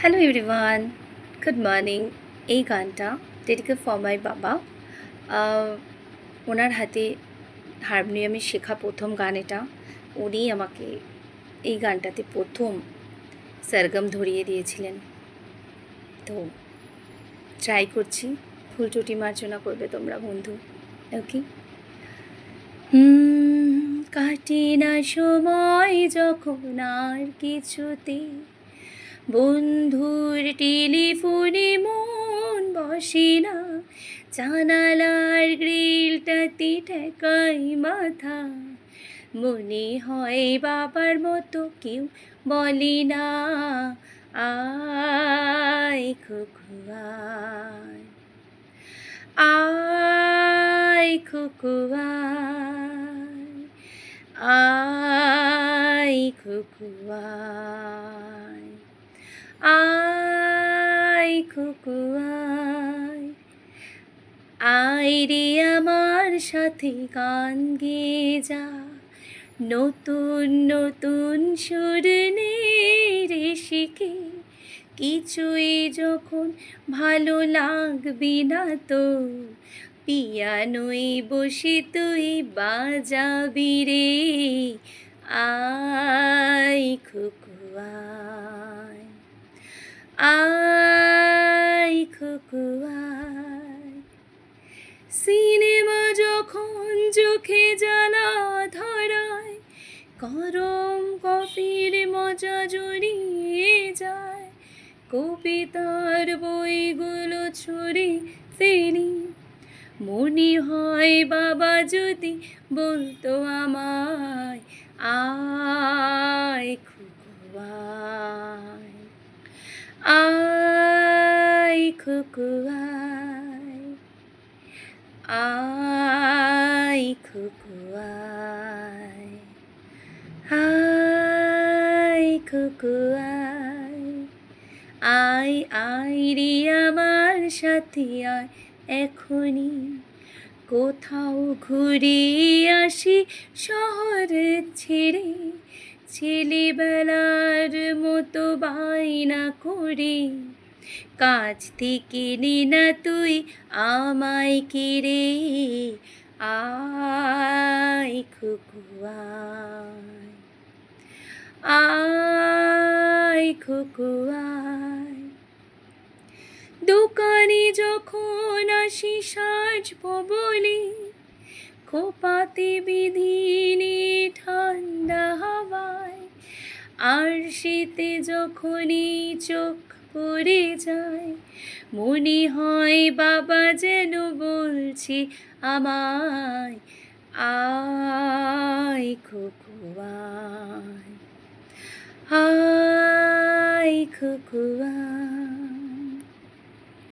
Hello everyone, good morning. এই গানটা dedicate for my বাবা। আহ, ওনার হাতে হারমোনিয়ামে শেখা প্রথম গান এটা। উনি আমাকে এই গানটাতে প্রথম সরগম ধরিয়ে দিয়েছিলেন। তো ট্রাই করছি, ভুল ত্রুটি মার্জনা করবে তোমরা বন্ধু। ওকে। কাটে না সময় যখন আর কিছুতে, বন্ধুর টেলিফোনে মন বসে না, জানালার গ্রিলটাতে ঠেকাই মাথা, মনে হয় বাবার মতো কেউ বলে না, আয় খুকু আয়, আয় খুকু আয়, আয় খুকু আয়, আয় খুকু আয়, আয় রে আমার সাথে গান গেয়ে যা, নতুন নতুন সুর নে রে শিখে, কিছুই যখন ভালো লাগবে না তো, পিয়ানোয় বসে তুই বাজাবি রে, আয় খুকু আয়, আয় খুকু আয়। সিনেমা যখন চোখে জ্বালা ধরায়, গরম কফির মজা জড়িয়ে যায়, কবিতার বইগুলো ছুঁড়ে ফেলি, মনে হয় বাবা যদি বলতো আমায়, আয় খুকু আয়, আয় খুকু আয়, আয় খুকু আয়, আয় খুকু আয়, আয় আয় রে আমার সাথে আয় এখনই, কোথাও ঘুরে আসি শহর ছেড়ে, ছেলেবেলার মতো বায়না করে, কাছ থেকে নে না তুই আমায় কেড়ে, আয় খুকু আয়, আয় খুকু আয়। দোকানে যখন আসি সাজবো বলে, খোপাতে বিধিনি ঠান্ডা হাওয়ায়, আর শীতে যখনই চোখ পড়ে যায়, মনে হয় বাবা যেন বলছে আমায়, আয় খুকু আয়, আয় খুকু